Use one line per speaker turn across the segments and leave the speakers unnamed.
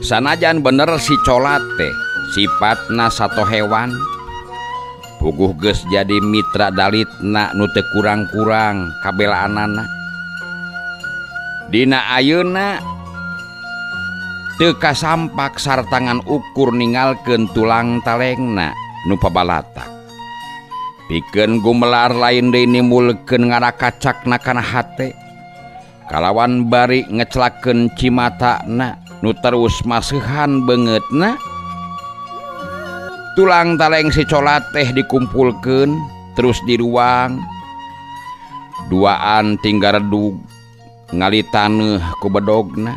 Sanajan bener si colat teh sifatna sato hewan puguh geus jadi mitra dalitna nu teu kurang-kurang kabelaanana. Dina ayeuna teu kasampak sartangan ukur ningalkeun tulang talengna nu pabalatak. Pikeun gumelar lain deui nimulkeun ngarakacakna kana hate kalawan bari ngecelakeun cimatana nu terus maseuhan beungeutna. Tulang taleng si colat teh dikumpulkeun terus diruang duaan tinggal redug ngali taneuh ku bedogna.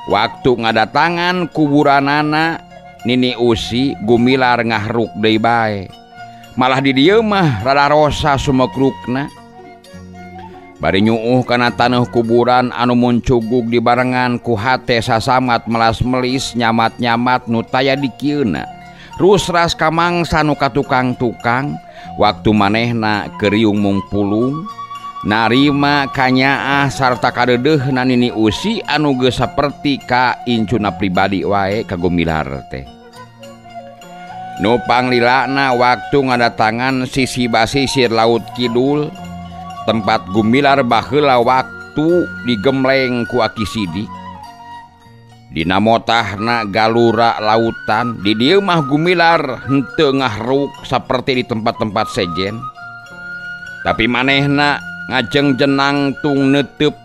Waktu ngadatangan kuburanana Nini Usi gumilar ngahruk deui bae. Malah di dieu mah rada rosa sumekrukna. Bari nyuuh kana taneuh kuburan anu muncugug dibarengan ku hate sasamat melas-melis nyamat-nyamat nu taya di kieuna. Rusras ka mangsa nu ka tukang-tukang waktu manehna keuriung mungpulung narima kanyaah sarta kadeudeuhna Nini Usi anu geus saperti ka incuna pribadi wae ka gumilar teh. Nu panglilana waktu ngadatangan sisi basisir laut kidul tempat gumilar baheula waktu digemleng ku Aki Sidik. Dina motahna galura lautan di dieu mah gumilar henteu ngahruk saperti di tempat-tempat sejen. Tapi manehna ngajeng jenang tung neuteup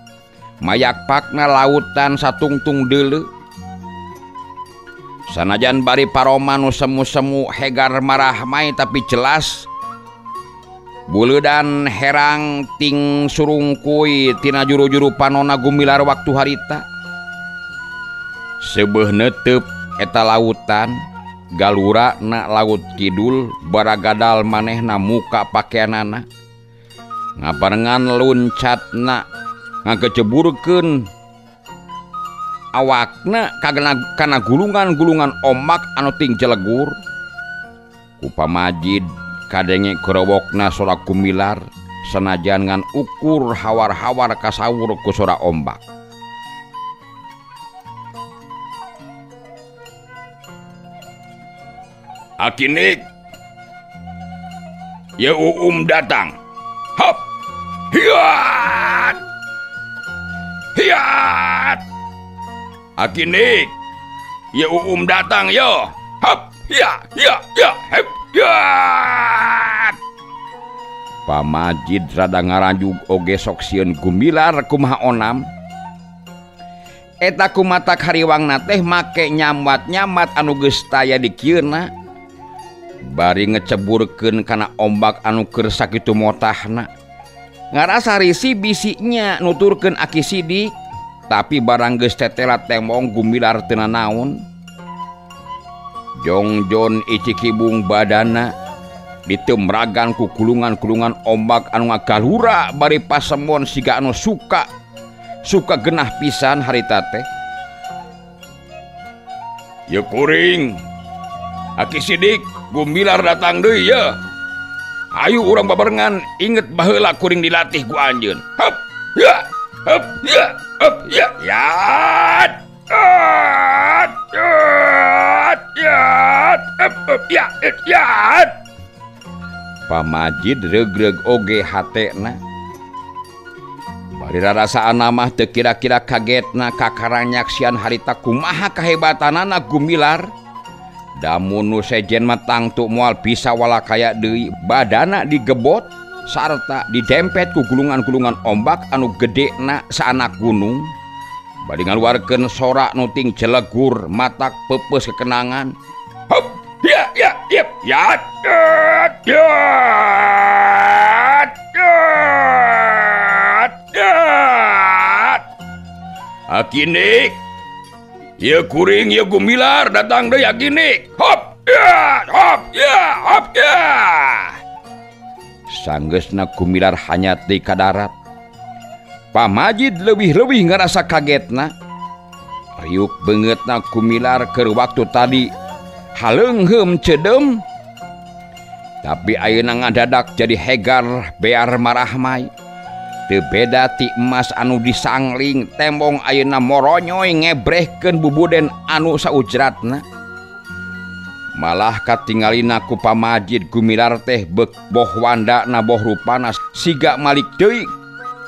mayak pakna lautan satungtung deuleu. Sanajan bari paroma nu semu-semu hegar marahmai tapi jelas buleudan herang ting surungkuy tina juru-juru panona gumilar waktu harita. Seubeuh neuteup eta lautan galura na laut kidul baragadal manehna muka pakaianana ngabarengan luncatna ngageceburkeun awakna kana gulungan-gulungan ombak anu ting jelegur. Ku pamajid kadenge kerewokna sora gumilar sanajan ngan ukur hawar-hawar kasawur ku sora ombak. Akinik ya datang. Hop hiat hiat Akinik ya datang yo. Hop ya hep hiat. Pamajid rada ngaranjug oge sok sieun gumilar kumaha onam. Eta kumatak hariwangna teh make nyambat-nyambat anu geus taya di kieuna bari ngeceburkeun kana ombak anu keur sakitu motahna. Ngarasa risi bisinya nuturkeun Aki Sidik tapi barang geus tetelat temong gumilar teu nanaon. Jongjon icikibung badana ditemragan ku kulungan-kulungan ombak anu ngagalura bari pasemon siga anu suka genah pisan harita teh. Ye kuring Aki Sidik gumilar datang deui ya. Ayo urang babarengan inget baheula kuring dilatih ku anjeun. Hop ya hop ya hop ya yat yat. Pamajid regreg oge hatena bari rarasaan mah teu kira-kira kagetna kakaranyaksian harita kumaha kahebatanana gumilar. Damun nu sejen mah tangtu moal bisa walakaya deui badana digebot sarta didempet ku gulungan-gulungan ombak anu gedena saanak gunung. Bari ngaluarkeun sora nu ting jelegur matak peupeus kekenangan. Hop ya ya yep ya Akinik ya kuring ya gumilar datang deui Akinik. Hop ya hop ya hop ya. Sanggeusna gumilar hanyat deui ka darat. Pamajid lebih-lebih ngerasa kagetna. Riuk beungeutna gumilar keur waktu tadi haleungheum cedem. Tapi ayeuna ngadadak jadi hegar bear marahmai. teu beda ti emas anu disangling tembong ayeuna moronyoy ngebrehkeun bubuden anu saujratna. Malah katinggalina ku pamajid gumilar teh boh wandana boh rupana siga malik deui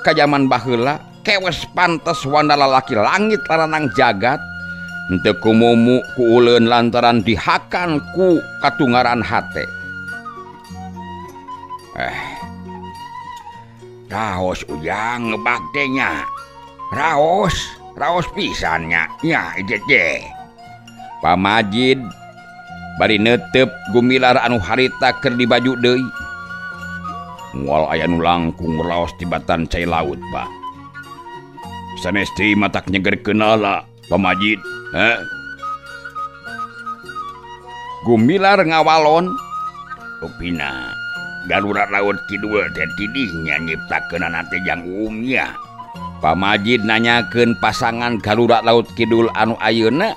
ka jaman baheula kewes pantes wanda lalaki langit laranang jagat henteu kumumu ku uleun lantaran dihakan ku katungaran hate. Raos ujang ngebaktenya. Raos pisannya nya ije. Pamajid bari neuteup gumilar anu harita keur di baju deui. Moal aya nu langkung raos tibatan cai laut, Pak. Sanes teh matak nyegerkeun ala Pamajid, Gumilar ngawalon, upina Garurat Laut Kidul teh tidihnya nyiptakeunana teh jang umnya. Pamajid nanyakeun pasangan Garurat Laut Kidul anu ayeuna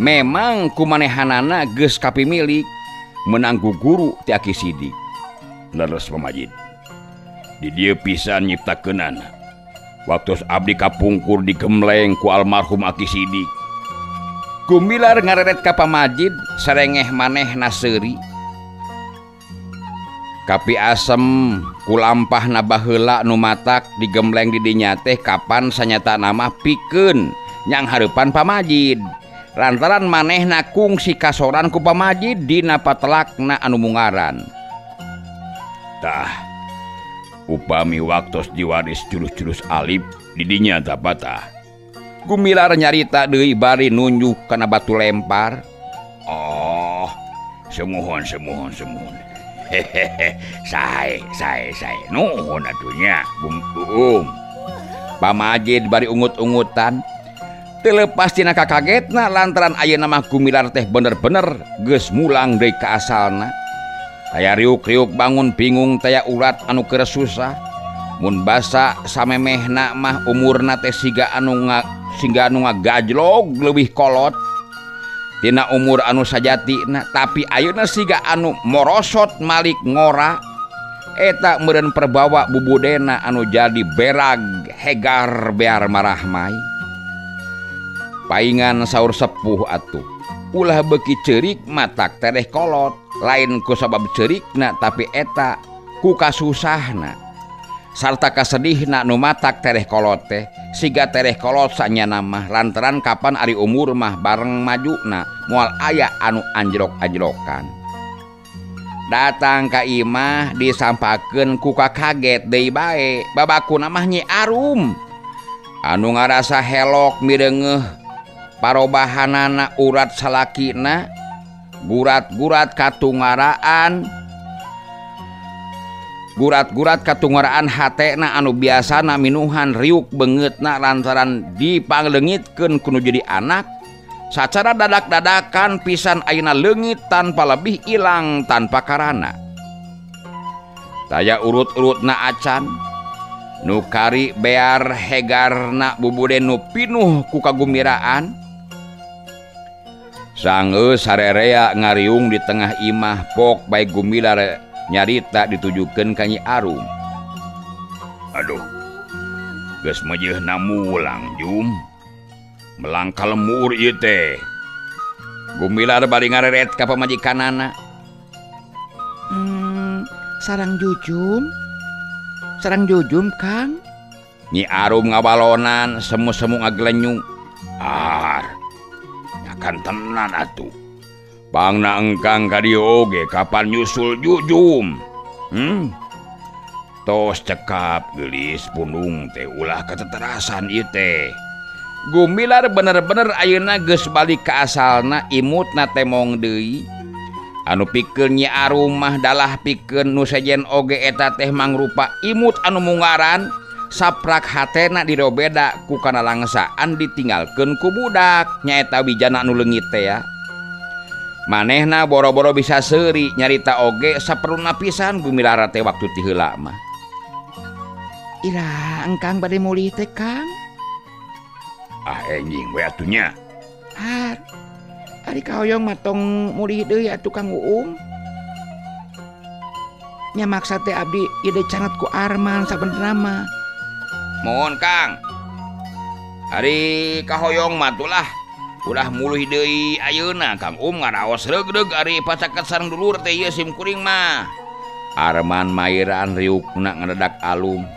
memang kumanehanana geus kapimilik menang guguru ti Aki Sidik. Leres Pamajid. Di dieu pisan nyiptakeunana. Waktu abdi kapungkur di gemleng ku almarhum Aki Sidik. Gumilar ngareret ka Pamajid sarengeh manehna seuri. Kapi asem ku lampahna baheula nu matak di gemleng di dinya teh kapan sanyata nama pikeun nyang hareupan Pamajid. Lantaran manehna kungsi kasoran ku Pamajid dina patelakna anu mungaran. Tah upami waktos diwaris jurus-jurus alif di dinya tah patah. Gumilar nyarita deui bari nunjuk kana batu lempar. Oh, semuhun. Hehehe, sae. Nuhun atunya, Bung. Pamajid bari ungut-ungutan. Teu lepas tina kakagetna lantaran ayeuna mah Gumilar teh bener-bener geus mulang deui ka asalna. Taya riuk-riuk bangun bingung taya urat anu keur susah. Mun basa samemehna mah umurna teh siga anu ngagajlog leuwih kolot tina umur anu sajatina, tapi ayeuna siga anu morosot malik ngora. Eta meureun perbawa bubudena anu jadi berag hegar bear marahmai. Paingan saur sepuh atuh. Ulah beuki ceurik matak tereh kolot. Lain ku sabab ceurikna tapi eta ku kasusahna. Sarta kasedihna nu matak tereh kolot teh siga tereh kolot sanyana mah lantaran kapan ari umur mah bareng majuna moal aya anu anjlok-anjlokan. Datang ka imah disampakeun ku kakaget deui bae babakuna mah Nyi Arum anu ngarasa helok mireungeuh parobahanana urat salakina. Gurat-gurat katungaraan hatena anu biasana minuhan riuk beungeutna lantaran dipangleungitkeun ku nu jadi anak. Sacara dadak-dadakan pisan ayeuna leungit tanpa lebih ilang tanpa karana. Taya urut-urutna acan nu kari bear hegarna bubuden nu pinuh ku kagumiraan. Sangeus sarerea ngariung di tengah imah pok bae Gumilar nyarita ditujukeun ka Nyi Arum. Aduh, geus meujeunna mulang Jum. Melangka lemur ieu teh. Gumilar bari ngareret ka pamajikanana. Sarang jujum Kang. Nyi Arum ngabalonan semu-semu ngaglenyung. Kan tenan atuh. Pangna engkang ka dieu oge kapan nyusul jujum. Tos cekap geulis pundung teh ulah kateterasan ieu teh. Gumilar bener-bener ayeuna geus balik ka asalna imutna teh mong deui. Anu pikeun Nyi Arum mah dalah pikeun nu sejen oge eta teh mangrupa imut anu mungaran. Saprak hatena dirobeda ku kana langsaan ditinggalkeun ku budak nyaeta wijana anu leungit teh ya. Manehna boro-boro bisa seuri nyarita oge saperluna pisan Gumilar teh waktu ti heula mah. Ira engkang bade mulih teh Kang? Enjing we atunya. Ari kahoyong matong mulih deui atuh Kang Uung. Nya maksa teh abdi ieu deui canget ku Arman sabenerna mah. mohon Kang. Ari kahoyong matulah ulah muluh deui ayeuna Kang ngaraos regreg ari pacaket sareng dulur teh ieu sim kuring mah. Arman mairan riukna ngadedak alum.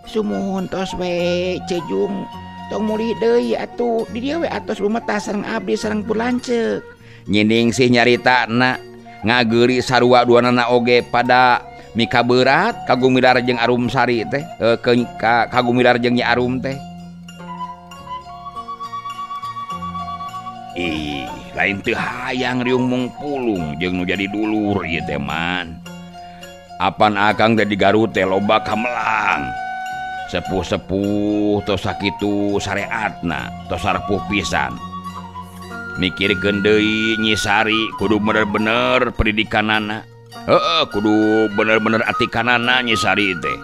Sumuhun tos we Cejung tong mulih deui atuh di dieu we atos lumetah sareng abdi sareng pun lanceuk.
Nyining sih nyaritana ngageuri sarua duanana oge pada mika berat kagumilar jeung Arum Sari teh kagumilar jeung Nyi Arum teh. Ih, lain teu hayang riung mung pulung jeung nu jadi dulur ieu teh man. Apan akang teh di Garut teh loba kamelang. Sepuh-sepuh tos sakitu syariatna tos sarpuh pisan. Mikirkeun deui Nyi Sari kudu bener-bener pendidikanana. Kudu bener-bener atikanana Nyi Sari teh.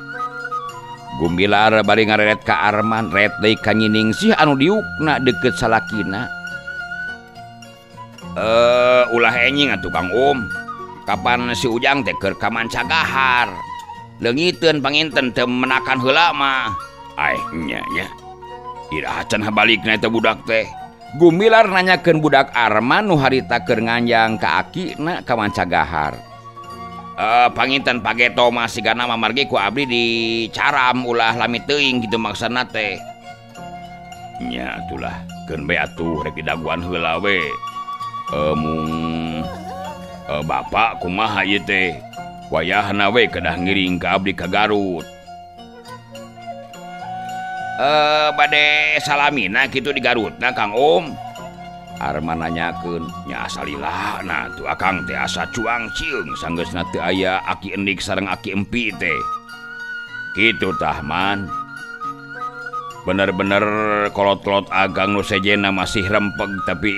Gumilar bari ngareret ka Arman, ret deui ka Nyining sih anu diukna deket salakina. Ulah enying atuh Kang kapan si Ujang teh keur ka Mancagahar. Leungiteun panginten teu menakan heula mah. Nya nya. Ira can habalikna eta budak teh. Gumilar nanyakeun budak Arman nu harita keur nganjang ka akina ka Mancagahar. Panginten Pageto mah sigana mamargi ku abdi di Caram ulah lami teuing kitu maksana teh. Nya atulah keun bae atuh rek didaguan heula we. Mung bapak kumaha ieu teh? Wayahna we kedah ngiring ka abdi ka Garut. Bade salamina kitu di Garutna Kang Arman nanyakeun. Nya salilahna tuh akang teh asa cuang cieung sanggeusna teu aya aki endik sareng aki empi teh. Kitu tah man. Bener-bener kolot-kolot agang nu sejena masih rempeg tapi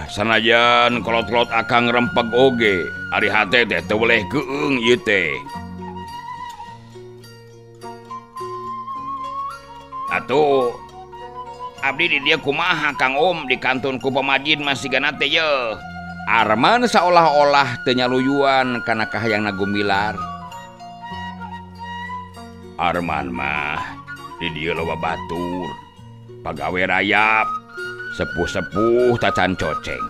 sanajan kolot-kolot akang rempeg oge ari hate teh teu boleh geueung ieu teh. Atuh abdi di dieu kumaha Kang dikantun ku pamajid masih gana teh yeuh. Arman saolah-olah teu nyaluyuan kana kahayangna Gumilar. Arman mah di dieu loba batur, pagawe rayap, sepuh-sepuh tacan coceng.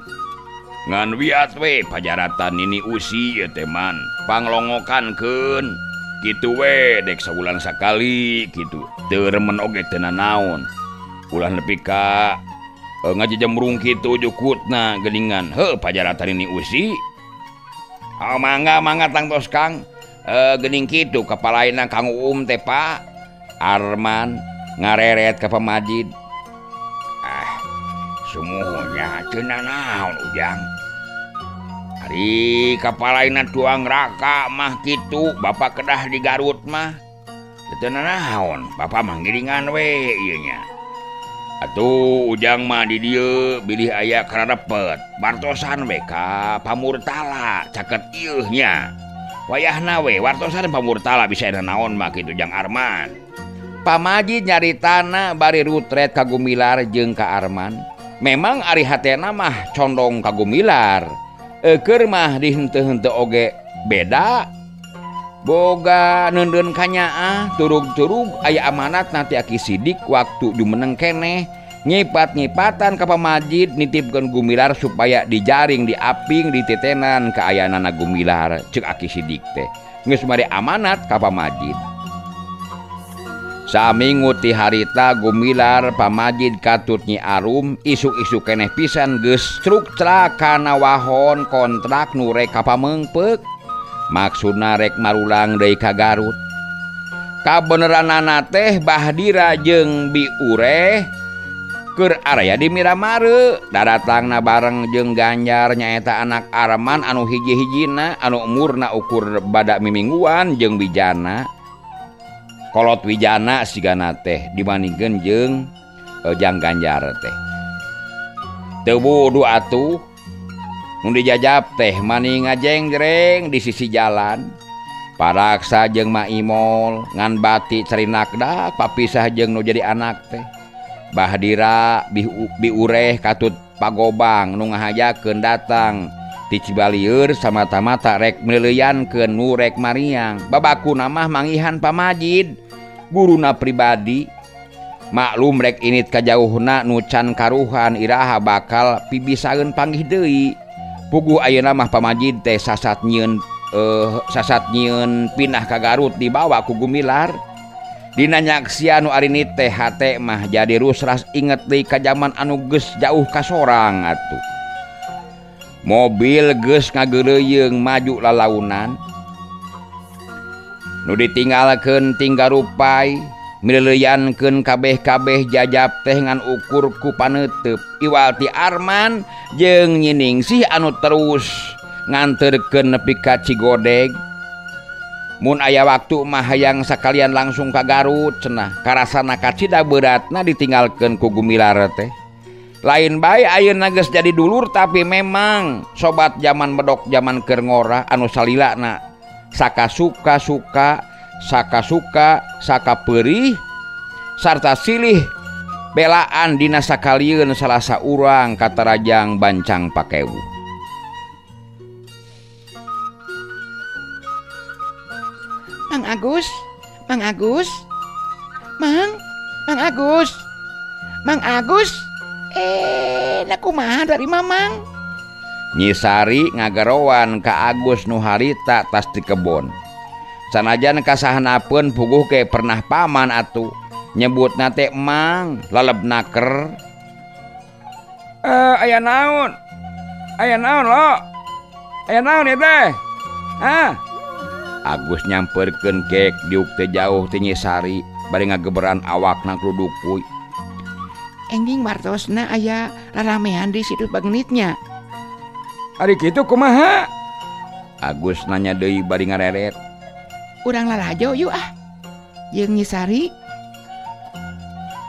Ngan wiat we pajaratan Nini Usi ieu teh man, panglongokankeun. Kitu we dek sabulan sakali kitu. Teu remen oge teu nanaon. Ulah nepi ka ngajejemrung kitu jukutna geuningan. Heuh pajaratan Nini Usi. Mangga tangtos Kang. Geuning kitu kapalaina Kang teh Pak. Arman ngareret ka pamajid. Sumuhnya teu nanaon Ujang. Ari kapalaina tuang raka mah kitu, bapak kedah di Garut mah. Teu nanaon, bapak mah ngiringan we ieu nya. Atuh Ujang mah di dieu bilih aya karepet, bartosan we ka Pamurtala caket ieu nya. Wayahna we wartosan Pamurtala bisa naon mah kitu Jang Arman. Pamajid nyaritana bari rutret ka Gumilar jeung ka Arman. Memang ari hatena mah condong ka Gumilar. Keur mah di henteu-henteu oge beda. Boga neundeun kanyaah turug-turug aya amanat nanti Aki Sidik waktu jumeneng keneh nyipat-nyipatan ka pamajid nitipkeun Gumilar supaya dijaring diaping dititenan ka ayanana Gumilar ceuk Aki Sidik teh. Geus mari amanat ka pamajid. Saminggu ti harita Gumilar pamajid katut Nyi Arum isu-isu keneh pisan geus struktra kana wahon kontrak nu rek kapameungpeuk. Maksudna rek marulang deui ka Garut. Kabeneranana teh Bahdira jeung Bi Ureh keur area di Miramare. Daratangna bareng jeung Ganjar nyaeta anak Arman anu hiji-hijina anu umurna ukur bada mimingguan jeung Wijana. Kolot Wijana sigana teh dibandingkeun jeung Jang Ganjar teh. Teu bodo atuh. Mun dijajab teh mani ngajeng-jreng di sisi jalan. Paraksa jeung Maimol ngan bati carinakdak papisah jeung nu jadi anak teh. Bahdira Bi Ureh katut pagobang nu ngahajakeun datang ti Cibalieur samata-mata rek meleuyankeun nu rek Mariang. Babakuna mah mangihan Pamajid guruna pribadi. Maklum rek init kajauhna nu can karuhan iraha bakal pibisaeun panggih deui. Puguh ayeuna mah Pamajid teh sasat nyieun pindah ka Garut dibawa ku Gumilar. Dina nyaksian nu ari ni teh hate mah jadi rusras inget deui ka jaman anu geus jauh ka sorang atuh. Mobil geus ngageuleuyeung maju lalaunan. Nu ditinggalkeun tinggal rupai mileuyankeun kabeh-kabeh jajab teh ngan ukur ku paneuteup. Iwal ti Arman jeung Nyiningsih anu terus nganterkeun nepi ka Cigodeg. Mun aya waktu mah hayang sakalian langsung ka Garut cenah. Karasana kacida beratna ditinggalkeun ku Gumilar teh. Lain bae ayeuna geus jadi dulur tapi memang sobat zaman medok zaman keur ngora anu salilana sakasuka suka sakasuka sakapeurih sarta silih belaan dina sakalieun salasa urang kata Rajang Bancang Pakewu.
Mang Agus, Mang Agus, Mang Agus, Mang Agus. Nakumaha dari Mamang?
Nyi Sari ngagarowan ka Agus nu harita tas di kebon. Sanajan kasahanapeun puguh ke pernah paman atuh. Nyebutna teh Mang, lalebna ker. Aya naon? Aya naon lo? Aya naon ya teh? Agus nyamperkeun kek diuk teh jauh teh Nyi Sari bari ngageberan awakna kludukuy.
Engging martosna aya raramean di situ bagenitnya.
Ari kitu kumaha? Agus nanya deui bari ngareret.
Urang lalajo yuk Jeung Nyi Sari.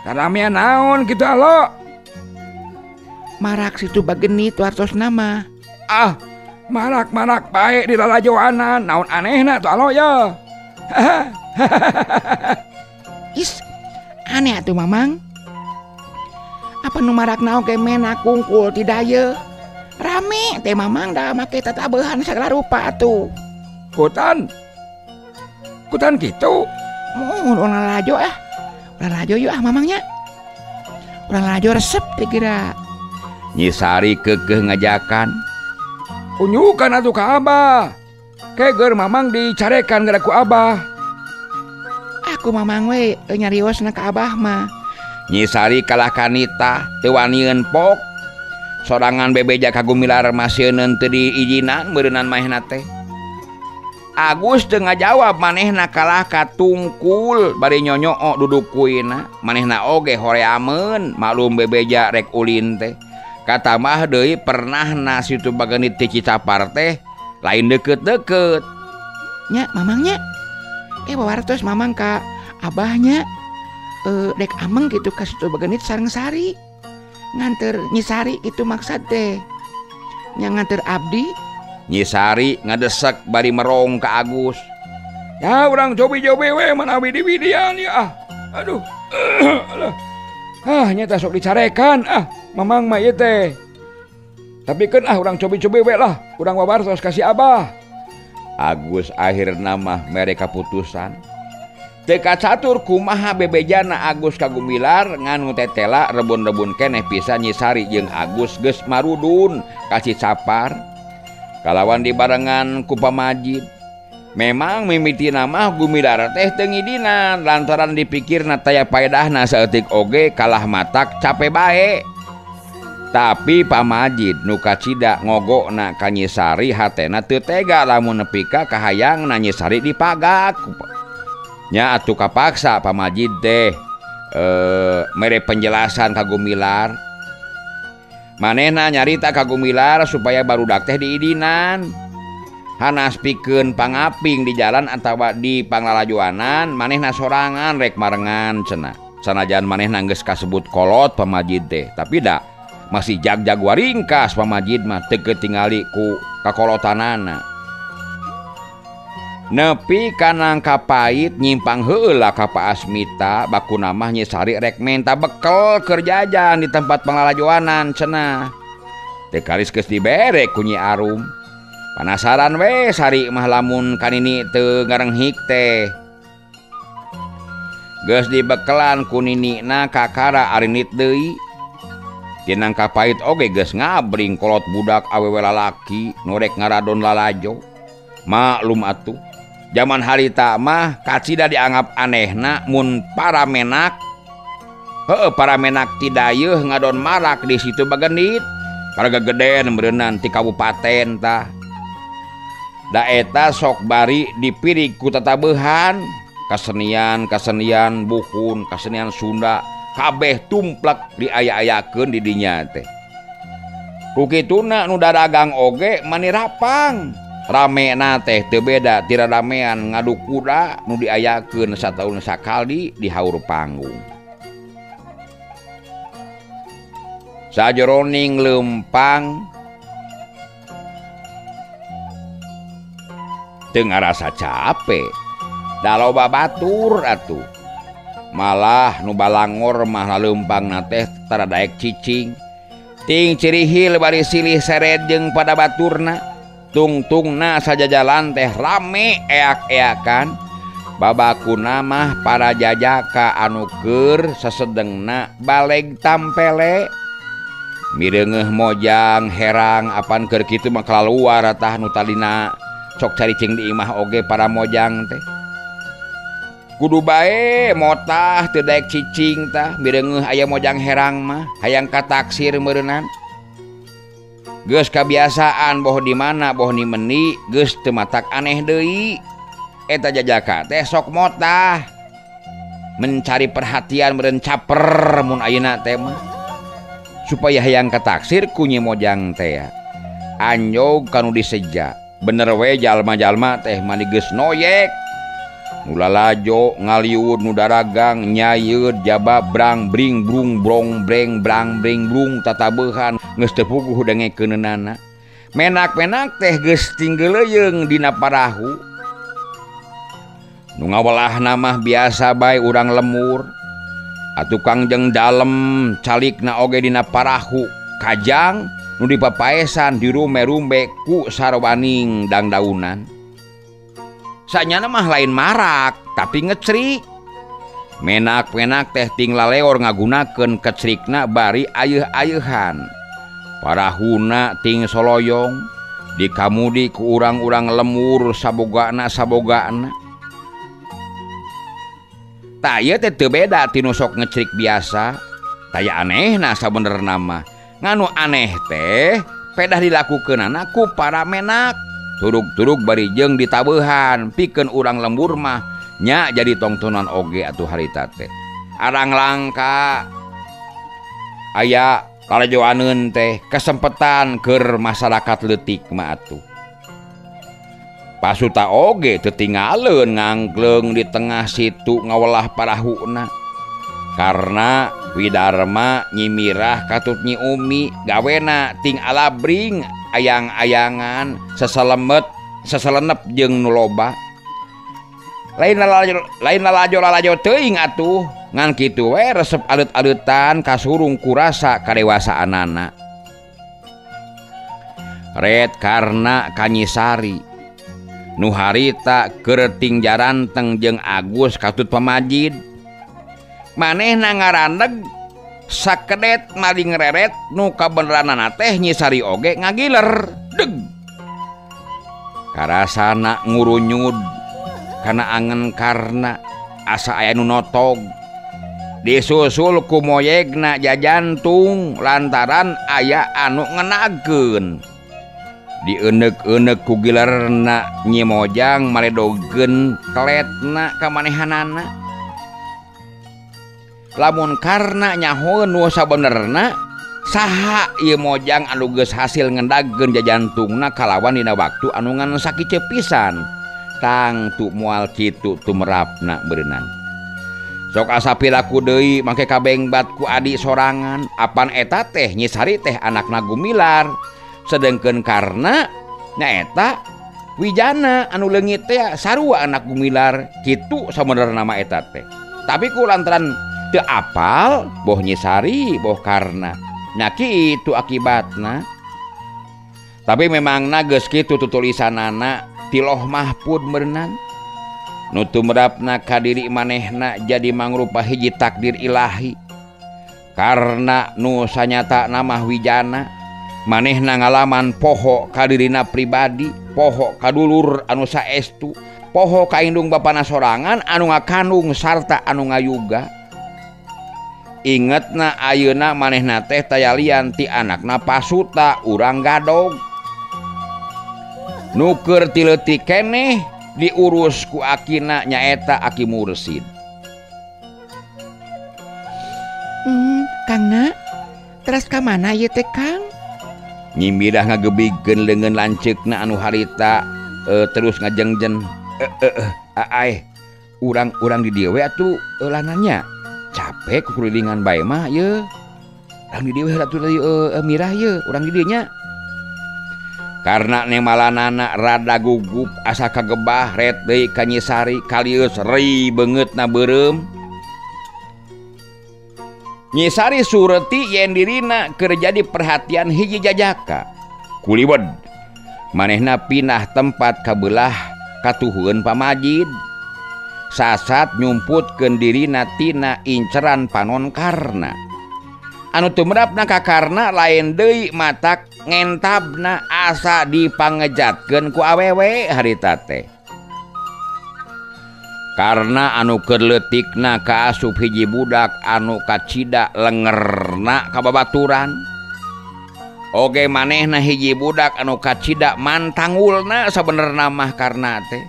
Raramean naon kitu alo?
Marak situ bagenit wartosna mah.
Marak bae di lalajoanan. Naon anehna tu alo ya?
Is, aneh atuh Mamang. Apa nu marakna oge mena kungkul ti daya. Rame teh Mamang da make tatabeuhan sagala rupa atuh. Kutan kitu. Mun urang lalajo Lalajo yuk Mamangnya. Urang lalajo resep teh kira.
Nyi Sari keukeuh ngajakan. Unyukan atuh ka Abah. Keger Mamang dicarekan gara ku Abah.
Aku Mamang we nyariosna ka Abah mah.
Nyi Sari kalah kanita teu wani pok. Sorangan bebeja ka Gumilar masieun teu diijinan meureunnan manehna teh. Agus teu ngajawab manehna kalah ka tungkul bari nyonyoo dudukuina. Manehna oge horeameun maklum bebeja rek ulin teh. Kata mah deui pernahna situ bagenit ti Cicapar teh lain deukeut-deukeut.
Nya Mamangnya. Wawartos Mamang ka Abahnya. Dek ameng gitu ka situ bagenit sareng Sari. Nganter Nyi Sari itu maksud teh. Nya nganter abdi.
Nyi Sari ngadesek bari merong ka Agus. Ya urang cobi-cobi we man abdi widian ya. Aduh. Nya sok dicarekan Mamang mah ieu teh. Tapi kan urang cobi-cobi we lah. Urang wawartos kasih Abah. Agus akhirna mah mere kaputusan. Teka catur kumaha bebejana Agus ka Gumilar nganu tetela rebun-rebun keneh pisan Nyi Sari jeung Agus geus marudun ka Cicapar. Kalawan dibarengan ku Pamajid. Memang mimitina mah Gumilar teh teu ngidinan lantaran dipikirna taya paedahna saeutik oge kalah matak cape bae. Tapi Pamajid nu kacida ngogokna ka Nyi Sari hatena teu tega lamun nepi ka kahayangna Nyi Sari dipagak. Nya atuh kapaksa Pamajid teh mere penjelasan ka Gumilar. Manehna nyarita ka Gumilar supaya barudak teh diidinan. Hanas pikeun pangaping di jalan atawa di panglalajoanan manehna sorangan rek marengan cenah. Sanajan manehna geus kasebut kolot Pamajid teh, tapi da masih jag-jag waringkas Pamajid mah teu ketingali ku kakolotanana. Nepi kana Kapait nyimpang heula ka Pa Asmita bakuna mah Nyi Sari rek menta bekel keur jajan di tempat panglalajoanan cenah. Teu kalis geus dibere ku Nyi Arum. Penasaran we sari mah lamun kanini teu ngarenghik teh. Geus dibekelan ku ninina kakara arinit deui. Tinang kapait oge geus ngabring kolot budak awewe lalaki nu rek ngaradon lalajo. Maklum atuh. Zaman harita mah kacida dianggap anehna mun para menak. Para menak ti dayeuh ngadon marak di situ bagendit. Para gegeden berenang ti kabupaten tah. Da eta sok bari dipirik ku tatabehan kasenian bukun kasenian Sunda kabeh tumplek diaya-ayakeun di dinya teh. Ku kituna nu dadagang oge mani rapang ramena teh teu beda ti ramean ngadu kuda nu diayakeun sataun sakali di haur panggung. Sajroning leumpang teu ngarasa capek. Da loba batur atuh. Malah nu balangor mah leumpangna teh tara daek cicing. Ting cirihil bari silih seret jeung pada baturna. Tungtungna sajajalan teh rame eak-eakan. Babakuna mah para jajaka anu keur sasedengna baleg tampele. Mireungeuh mojang herang apan keur kitu mah kalaluar tah nu talina sok caricing di imah oge para mojang teh. Kudu bae motah teu daek cicing tah mireungeuh aya mojang herang mah hayang kataksir meureunnan. Geus kabiasaan boh di mana boh ni meni geus teu matak aneh deui. Eta jajaka teh sok motah mencari perhatian meureun caper mun ayeuna teh mah supaya hayang kataksir ku nyi mojang teh anjog kanu diseja. Bener we jalma-jalma teh mani geus noyek. Nu lalajo ngaliwud nu daragang nyayeud jaba brang bring brung brong breng brang bring brung tatabeuhan geus teu puguh dengekeunana. Menak-menak teh geus tinggeuleung dina parahu. Nu ngawelahna mah biasa bae urang lemur. Atuh kangjeng dalem calikna oge dina parahu kajang nu dipapaesan dirume-rumbe ku sarwaning dangdaunan. Sanyana mah lain marak tapi ngecrik. Menak-menak teh ting laleor ngagunakeun kecrikna bari ayeuh-ayeuhan. Parahuna ting soloyong dikamudi ku urang-urang lemur sabogana. Tah ieu teh teu beda ti nu sok ngecrik biasa. Taya anehna sabenerna mah. Nganu aneh teh pedah dilakukeunana ku para menak. Turug-turug bari jeung ditabeuhan pikeun urang lembur mah nya jadi tongtonan oge atuh harita teh. Arang langka aya kalajoaneun teh kesempetan keur masyarakat leutik mah atuh. Pasuta oge teu tingaleun ngangkleung di tengah situ ngawelah parahuna. Karena Widarma nyimirah katut Nyi Umi gawena ting alabring ayang-ayangan seselenep jeung nu loba. Lain lalajo teuing atuh ngan kitu we resep alut-alutan kasurung kurasa kadewasaanana. Red karna Kanyisari nu harita keur ting jaranteng jeung Agus katut pamajid. Manehna ngarandeg sakedet maling reret nu kabeneranana teh Nyi Sari oge ngagiler deg. Karasana ngurunyud kana angen karna asa aya nu notog. Disusul ku moyegna jajantung lantaran aya anu ngenageun. Dieuneuk-euneuk ku gilerna Nyi Mojang maledogkeun keletna ka manehanana. Lamun karna nyahoeun nu sabenerna saha ieu Mojang anu geus hasil ngendagkeun jajantungna kalawan dina waktu anu ngan sakiceu pisan. Tangtu moal kitu tumerapna beureunan. Sok asa pilaku deui make kabengbat ku adi sorangan. Apan eta teh Nyi Sari teh anakna Gumilar. Sedengkeun karna nyaeta Wijana anu leungit teh sarua anak Gumilar. Kitu sabenerna nama eta teh. Tapi ku lantaran teu apal boh Nyi Sari boh karna nya kitu akibatna. Tapi memang nages kitu tulisanana tiloh mahfud merenang nu tumrapna ka diri manehna jadi mangrupa hiji takdir ilahi karena nu sanyata nama wijana manehna ngalaman poho ka dirina pribadi poho ka dulur anu saestu poho ka indung bapana sorangan anu ngakandung sarta anu ngayuga. Ingetna ayeuna manehna teh tayalian ti anakna pasuta urang gadog nuker ti leutik keneh diurus ku akina nyaeta Aki Mursid.
Kangna teras ka mana ieu teh Kang?
Nyimidah ngagebigkeun leungeun lanceukna anu harita terus ngajengjen urang di dieu we atuh lananya capek kukulilingan bae mah ye urang di dieu we atuh mirah ye urang di dieu nya. Karena nemalanana rada gugup asa kagebah ret deui ka Nyi Sari kalieus rei beungeutna beureum. Nyi Sari sureti yen dirina keur jadi perhatian hiji jajaka. Kuliwed manehna pindah tempat ka beulah katuhueun pamajid. Sasat nyumputkeun dirina tina inceran panonkarna. Anu tumrapna ka karna lain deui matak ngentabna asa dipangejatkeun ku awewe harita teh. Karena anu keur leutikna kaasup hiji budak anu kacida lengerna ka babaturan. Oge manehna hiji budak anu kacida mantanggulna sabenerna mah karna teh.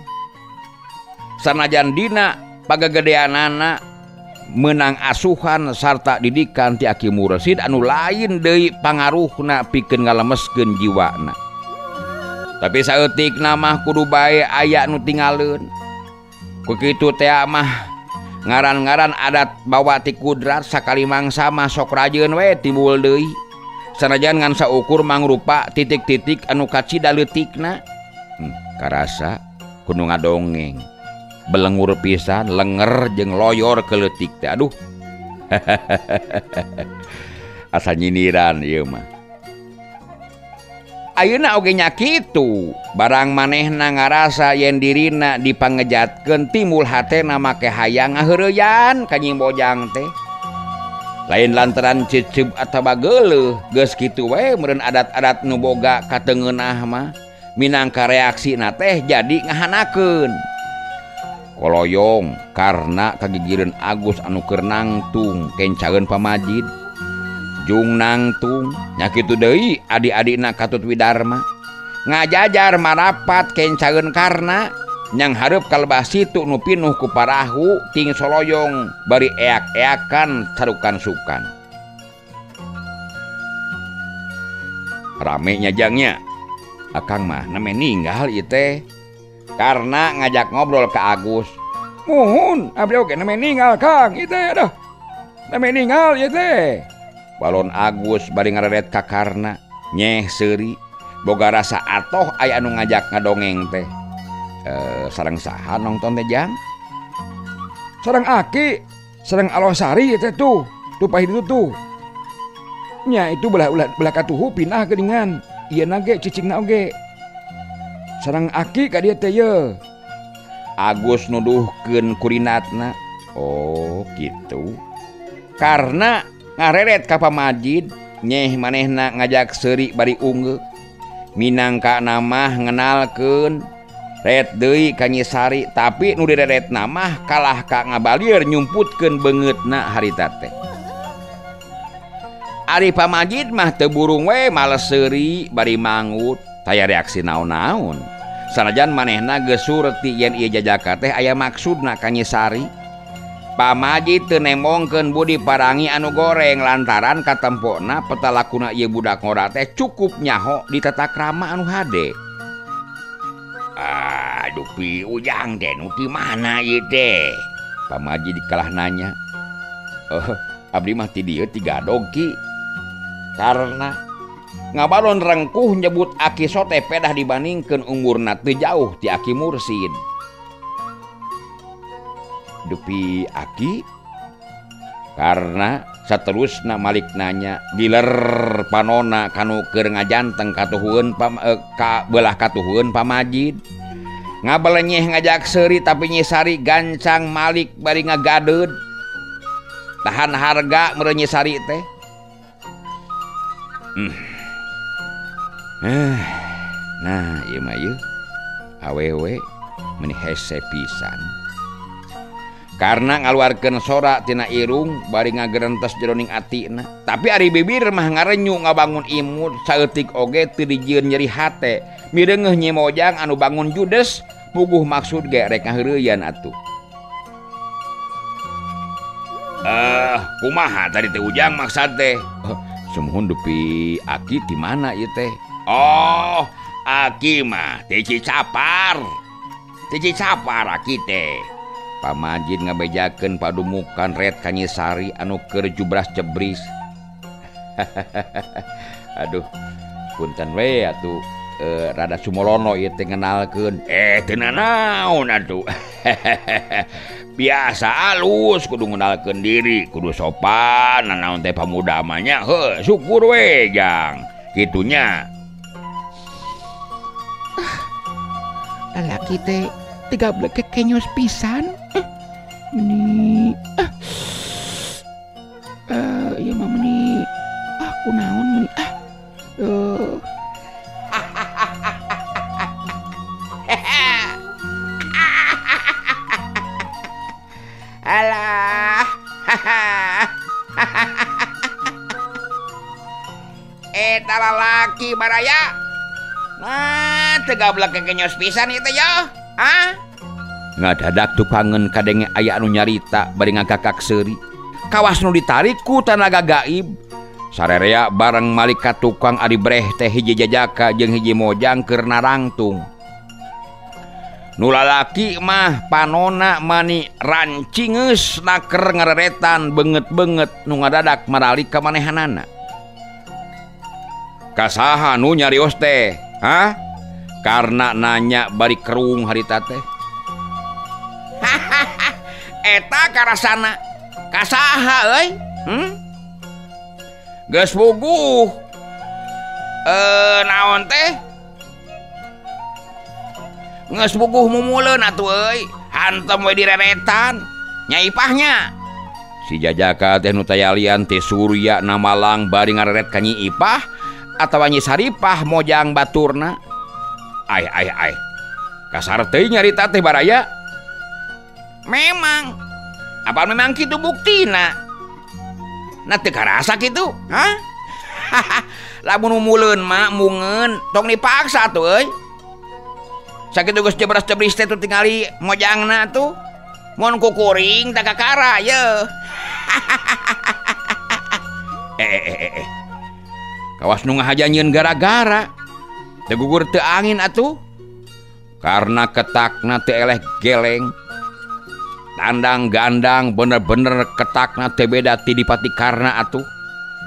Sanajan dina pagagedeanana menang asuhan sarta didikan ti Aki Mursid anu lain deui pangaruhna pikeun ngalemeskeun jiwana. Tapi saeutikna mah kudu bae aya nu tingaleun. Ku kitu teh mah ngaran-ngaran adat bawa ti kudrat sakali mangsa mah sok rajeun we timbul deui. Sanajan ngan saukur mangrupa titik-titik anu kacida leutikna. Karasa kudu ngadongeng. Belengur pisan lenger jeung loyor ke leutik teh aduh. Asa nyindiran ieu mah. Ayeuna oge nya kitu barang manehna ngarasa yen dirina dipangejatkeun timbul hatena make hayang ngaheureuyan ka Nyi Bojang teh. Lain lantaran cicib atawa geuleuh geus kitu we meureun adat-adat nu boga kateungeunah mah minangka reaksina teh jadi ngahanakeun. Koloyong karena kagigireun Agus anu keur nangtung kencaeun pamajid. Jung nangtung nya kitu deui adik-adikna Katut Widarma ngajajar marapat kencaeun karna nyang hareup kalebah situ nu pinuh ku parahu ting soloyong bari eak-eakan sarukan sukan. Rame nyajangnya akang mah name ninggal ieu teh. Karena ngajak ngobrol ke Agus. Muhun, abdi oge name ninggal Kang, ieu teh aduh. Name ninggal ieu teh. Balon Agus bari ngareret ka karna, nyeh seuri, boga rasa atoh aya anu ngajak ngadongeng teh. Sareng saha nongton teh Jang? Sareng Aki, sareng Alosari ieu teh tuh pahit itu tuh. Nya itu belah katuhu pindah geuningan, ieu na ge cicingna oge. Sareng Aki ka dieu teh ye. Agus nuduhkeun kurinatna. Oh gitu. Karena ngareret ka pamajid nyeh manehna ngajak seuri bari ungeuk. Minangka nama ngenalkeun ret deui ka Nyi Sari tapi nu direretna mah kalah ka ngabalieur nyumputkeun beungeutna harita teh. Ari pamajid mah teu burung we males seuri bari mangut taya reaksi naon-naon. Sanajan manehna geus surti yen ieu jajaka teh aya maksudna ka Nyi Sari. Pamajid teu nemongkeun budi parangi anu goreng lantaran katempona petalakuna ieu budak ngora teh cukup nyaho di tata krama anu hade. Aduh pi ujang teh nu ti mana ieu teh? Pamajid kalah nanya. Abdi mah ti dieu ti gadog ki. Karena ngabalon rengkuh nyebut Aki sote pedah dibandingkeun umurna teu jauh ti Aki Mursid. Dupi Aki karena saterusna Malik nanya giler panona kanu keur ngajanteng katuhun belah katuhun Pamajid ngabelenyeh ngajak seuri tapi Nyisari gancang Malik bari ngagadeud tahan harga mere Nyisari teh nah ieu mah ieu awewe meni hese pisan karena ngaluarkeun sora tina irung bari ngagerentes jroning atina tapi ari bibir mah ngarenyu ngabangun imut saeutik oge teu dijieun nyeri hate mireungeuh Nyi Mojang anu bangun judes puguh maksud ge rek ngaheureuyan atuh kumaha tadi teh Ujang maksad teh sumuhun dupi Aki di mana ieu teh oh Aki mah teh Cicapar Aki teh Pamajid ngabejakeun padumukan red ka Nyisari anu keur jubras cebris aduh punten we atuh rada sumolono ieu teh ngenalkeun teu naon atuh biasa alus kudu ngenalkeun diri kudu sopan naon teh pamuda mah nya heuh syukur we Jang kitunya
lalaki teh 13 kenyos pisan meni ieu mah meni kunaon meni
alah eta lalaki baraya nah 13 kenyos pisan ieu teh ya
ngadadak tukangen kadenge aya anu nyarita bari ngagakak seuri kawas nu ditarik ku tanaga gaib sarerea bareng Malik ka tukang ari breh teh hiji Jajaka jeung hiji Mojang keur narangtung nu lalaki mah panona mani rancingeus naker ngareretan beungeut-beungeut nu ngadadak maralik ka manehanana kasaha nu nyarios teh karena nanya bari kerung harita teh
eta karasana kasaha euy
geus puguh
naon teh
geus puguh mumuleun atuh euy hantem we direretan Nyai Ipahnya si Jajaka teh nu tayalian teh Surya na Malang bari ngareret ka Nyi Ipah atawa Nyi Saripah Mojang baturna ai kasar teh nyarita teh baraya
memang apa memang kitu buktina na teu karasa kitu lamun mumuleun mah mungeun tong dipaksa tuh euy sakitu geus jebras-jebris teh tuh tingali Mojangna tuh mun kukuring teh kakara ye
kawas nu ngahajanyeun gara-gara teu gugur teu angin atuh karena ketakna teu eleh geleng tandang gandang bener-bener ketakna teu beda ti dipati karna atuh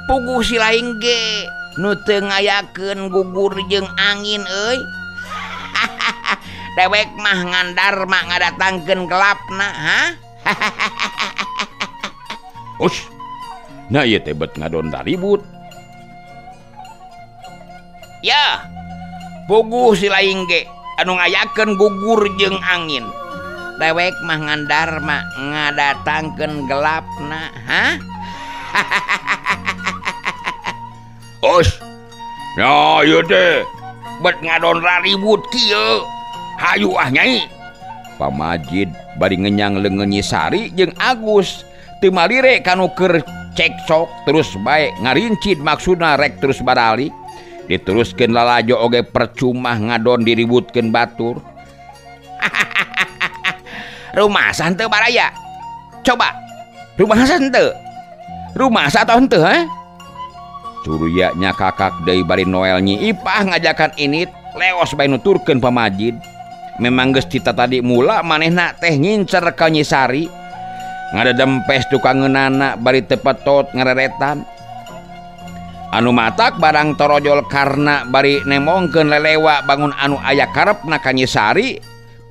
puguh si lain ge nu teu ngayakeun gugur jeung angin euy dewek mah ngandar mah ngadatangkeun gelapna
ush nah ieu teh bet ngadonda ribut
ya puguh si lain ge anu ngayakeun gugur jeung angin dewek mah ngandar mah ngadatangkeun gelapna
Os ya ieu teh bet ngadon ribut kieu hayu Nyai Pamajid bari ngenyang leungeun Nyisari jeung Agus teu malire kanu keur ceksok terus bae ngarincid maksudna rek terus baralik diteruskeun lalajo oge percuma ngadon diributkeun batur
rumasan teu baraya coba
rumasan teu rumasa atau henteu Surya nya kakak deui bari Noel Nyi Ipah ngajakan init leos bae nuturkeun Pamajid memang geus cita tadi mula manehna teh ngincer ka Nyisari ngadedempes tukangeunana bari teu petot ngareretan anu matak barang torojol karena bari nemongkeun lelewa bangun anu aya karepna ka Nyisari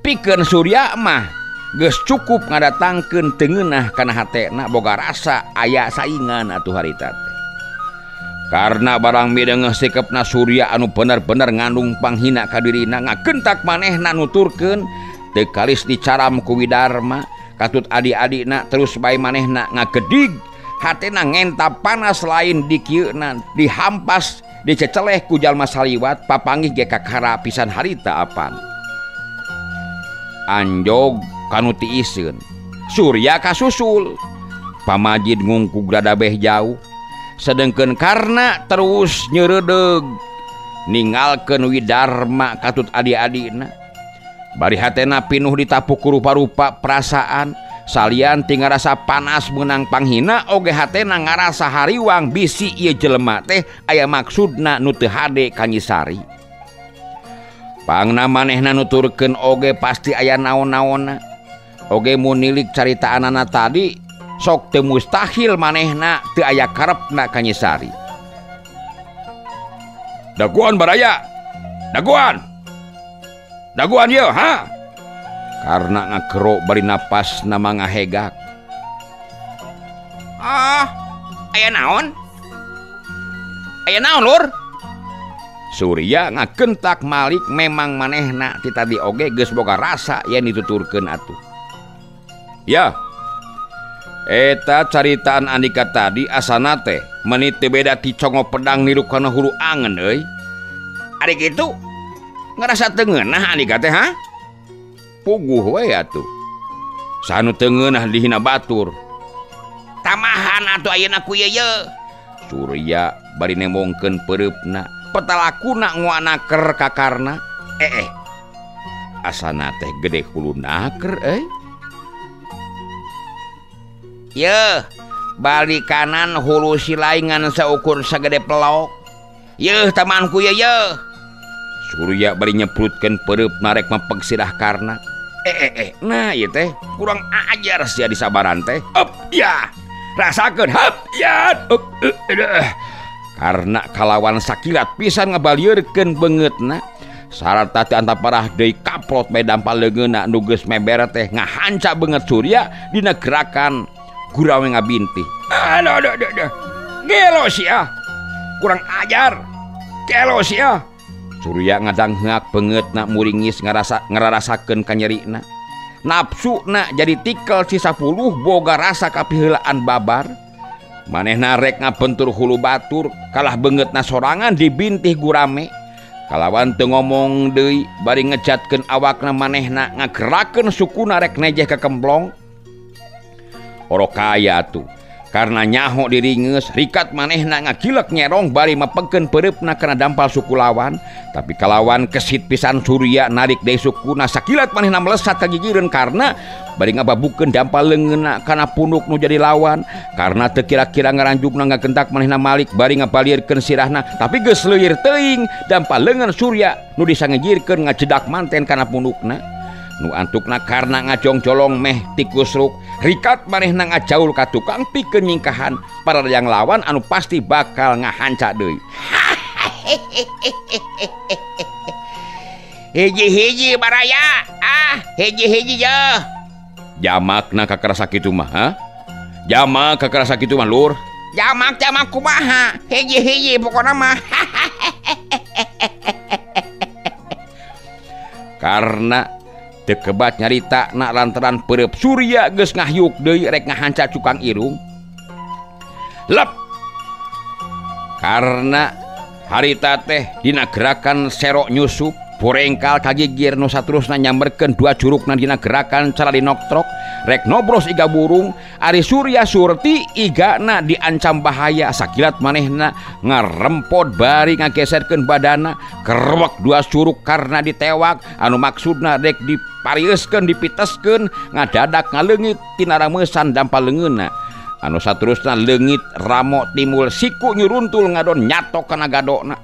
pikeun Surya mah geus cukup ngadatangkeun tengeunah kana hatena boga rasa aya saingan atuh harita teh. Karena barang mideungeuh sikepna Surya anu bener-bener ngandung panghina ka dirina ngakentak manehna nuturkeun teu kalis dicaram ku Widarma katut adi-adina terus bae manehna ngagedig hatena ngentap panas lain di kieuna dihampas diceceleh ku jalma saliwat papanggih ge kakara pisan harita apan. Anjog kanu tiiseun Surya kasusul pamajid ngungkug rada beh jauh sedengkeun karna terus nyeureudeg ninggalkeun Widarma katut adi-adina bari hatena pinuh ditapuk rupa-rupa perasaan salian tinggal rasa panas menang panghina oge hatena ngarasa hariwang bisi ieu jelema teh aya maksudna nu teu hade ka Nyi Sari. Pangna manehna nuturkeun oge pasti aya naon-naonna oge mun nilik caritaanana tadi sok teu mustahil manehna teu aya karepna ka Nyi Sari. Daguan baraya, daguan yeuh ha. Karena ngakero bari napas nama ngahegak.
Aya naon? Aya naon lur?
Surya ngakentak malik memang manehna ti tadi oge geus boga rasa yen dituturkeun atuh. Ya. Eta caritaan andika tadi asana teh menit teu beda ti congo pedang niru kana hulu angen euy.
Ari kitu ngarasa teu ngeunah andika teh ha?
Puguh we atuh. Sanu teu ngeunah dihina batur.
Tamahan atuh ayeuna ku ieu.
Surya bari nemongkeun pereupna, petalakuna nguanaker kakarna. Asana teh gede hulu naker euy.
Yeuh, balik kanan hulu silaingan seukur sagede pelok. Yeuh tamanku yeuh.
Surya bari nyeprutkeun pereupna rek mapeg-sirah karna. Nah ieu teh kurang ajar sia disabaran teh. Up ya. Rasakeun hap ya. Karena kalawan sakilat pisan ngabalieurkeun beungeutna. Sarata teu antaparah deui kaplot bae dampal leungeunna nu geus meber teh ngahanca beungeut Surya dina gerakan gurawe ngabintih.
Aduh. Gelo sia. Kurang ajar. Gelo sia.
Surya ngadanghak beungeutna muringis ngararasakeun ka nyerina. Nafsuna jadi tikel si 10 boga rasa kapiheulaan babar. Manehna rek ngabentur hulu batur kalah beungeutna sorangan dibintih gurame. Kalawan teu ngomong deui bari ngejatkeun awakna manehna ngagerakeun sukuna rek nejeh ka kemplong. Oro kaya tuh karena nyaho diringeus rikat manehna ngagilek nyerong bari mapegkeun pereupna kana dampal suku lawan tapi kalawan kesit pisan Surya narik deui sukuna sakilat manehna melesat ka gigireun karena bari ngababukeun dampal leungeunna kana punduk nu jadi lawan karena teu kira-kira ngaranjugna ngagentak manehna malik bari ngapalieurkeun sirahna tapi geus leuwir teuing dampal leungeun Surya nu disangejirkeun ngacedak manten kana pundukna. Nu antukna karena ngajong-jolong meh tikus ruk rikat manehna ngajaul ka tukang pikeun nyingkahan para yang lawan anu pasti bakal ngahanca deui.
Hiji-hiji baraya. Hiji-hiji yeuh.
Jamakna kakarasa kitu mah ha? Jamak kakarasa kitu mah lur.
Jamak kumaha? Hiji-hiji pokona mah.
Karena dekebat nyarita nak lantaran pereup Surya geus ngahyuk deui rek ngahanca cukang irung. Lep. Karena harita teh dina gerakan serok nyusup porengkal kagigir nu saterusna nyamberkeun dua curugna dina gerakan cara dinoktrok rek nobros iga burung ari Surya surti igana diancam bahaya sakilat manehna ngarempot bari ngageserkeun badana kerwek dua curug karena ditewak anu maksudna rek diparieuskeun dipiteskeun ngadadak ngaleungit tina ramesan dampal leungeunna anu saterusna leungit ramo timbul siku nyuruntul ngadon nyatok kana gadokna.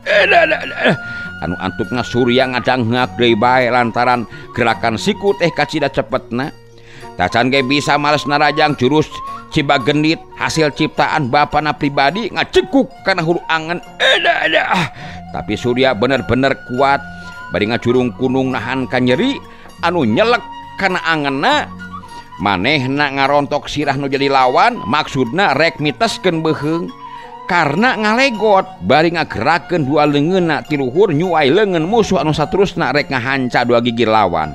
Anu antukna Surya ngadanghak deui bae lantaran gerakan siku teh kacida cepetna. Tacan ge bisa males narajang jurus Cibagendit hasil ciptaan bapana pribadi ngacekuk kana hulu angen. Tapi Surya bener-bener kuat bari ngajurung kunung nahan ka nyeri anu nyelek kana angenna manehna ngarontok sirah nu jadi lawan maksudna rek miteskeun beheung karena ngalegot bari ngagerakeun dua leungeunna ti luhur nyuai leungeun musuh anu saterusna rek ngahanca dua gigi lawan.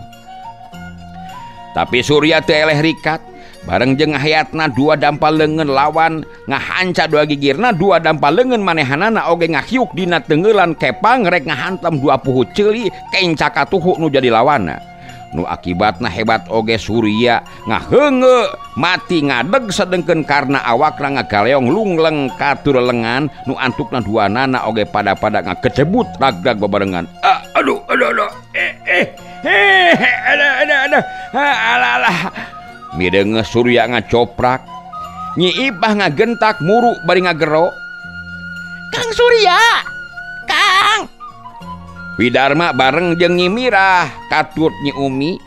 Tapi Surya teu eleh rikat bareng jeung hayatna dua dampal leungeun lawan ngahanca dua gigirna dua dampal leungeun manehanana oge ngahiuk dina teungeulan kepang rek ngahantam dua puhu ceuli kenca katuhu nu jadi lawanna. Nu akibatna hebat oge Surya ngaheunge mati ngadeg sedengkeun karena awakna ngagaleong lungleng katur lengan nu antukna duanana oge pada-pada ngakecebut ragdag bebarengan. Aduh alah mideungeus Surya ngacoprak Nyi Ipah ngagentak muru bari ngagero.
Kang Surya, Kang.
Widarma bareng jeung Nyi Mirah katut Nyi Umi.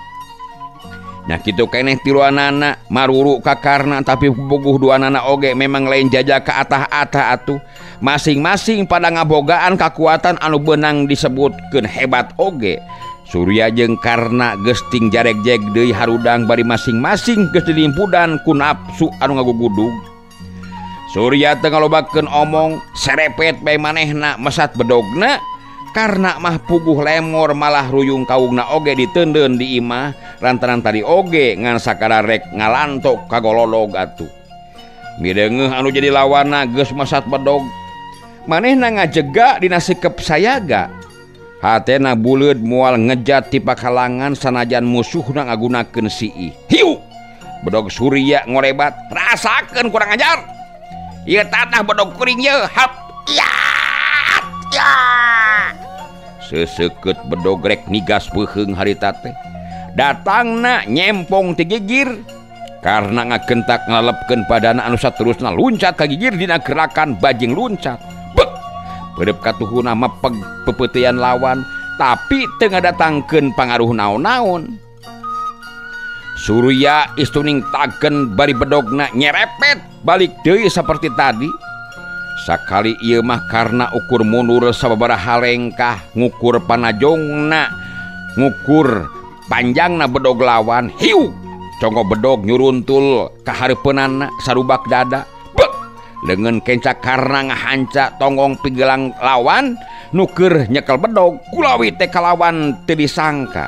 Nah kitu keneh tiluanana maruru ka karna tapi bogoh duanana oge memang lain jajak ka atah-atah atuh. Masing-masing pada ngabogaan kakuatan anu beunang disebutkeun hebat oge. Surya jeung Karna geus ting jareg-jeg deui harudang bari masing-masing geus dilimpudan ku nafsu anu ngagugudug. Surya teu ngalobakeun omong serepet bae manehna mesat bedogna karena mah puguh lemor malah ruyung kaungna oge diteundeun di imah lantaran tadi oge ngan sakararek ngalantok kagololog atuh. Mideungeuh anu jadi lawanna geus mesat bedog manehna ngajega dina sikep sayaga. Hatena buleud moal ngejat ti pakalangan sanajan musuhna ngagunakeun siih. Hiu! Bedog Surya ngorebat, rasakeun kurang ajar. Ieu tanah bedog kuring ye, hap. Ya! Seseukeut bedog rek nigas beuheung harita teh. Datangna nyempong ti gigir. Karena ngagentak ngalepkeun padana anu saterusna luncat ka gigir dina gerakan bajing luncat. Beureup katuhuna mepeg pepeutean lawan tapi teu ngadatangkeun pangaruh naon-naon. Surya istuning tagen bari bedogna nyerepet balik deui saperti tadi. Sakali ieu mah karena ukur mundur sababaraha lengkah ngukur panajongna ngukur panjangna bedog lawan. Hiu! Conggo bedog nyuruntul ka hareupeunana sarubak dada. Dengan kenca karena ngahanca tonggong pigelang lawan nuker nyekel bedog kulawi teh kalawan teu disangka.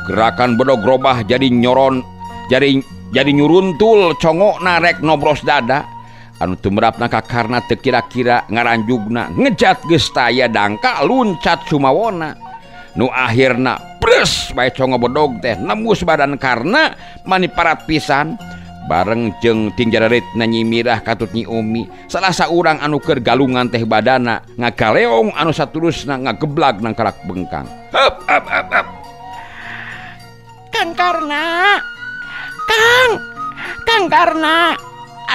Gerakan bedog robah jadi nyoron jadi nyuruntul congokna rek nobros dada anu tumrapna ka karna teu kira-kira ngaranjugna ngejat geus taya dangka luncat sumawona. Nu akhirna pres bae congo bedog teh nembus badan karna maniparat pisan. Bareng jeung ting jararitna Nyi Mirah katut Nyi Umi salah saurang anu keur galungan teh badana ngagaleong anu saterusna ngageblag nang karak bengkang. Hep.
Kang Karna. Kang Karna.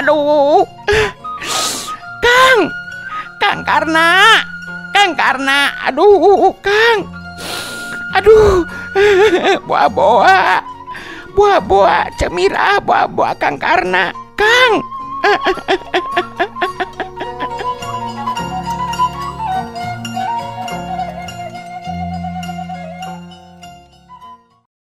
Aduh. Kang Karna. Aduh, Kang. Aduh. Buah-buah Cemirah, buah Kang Karna. Kang.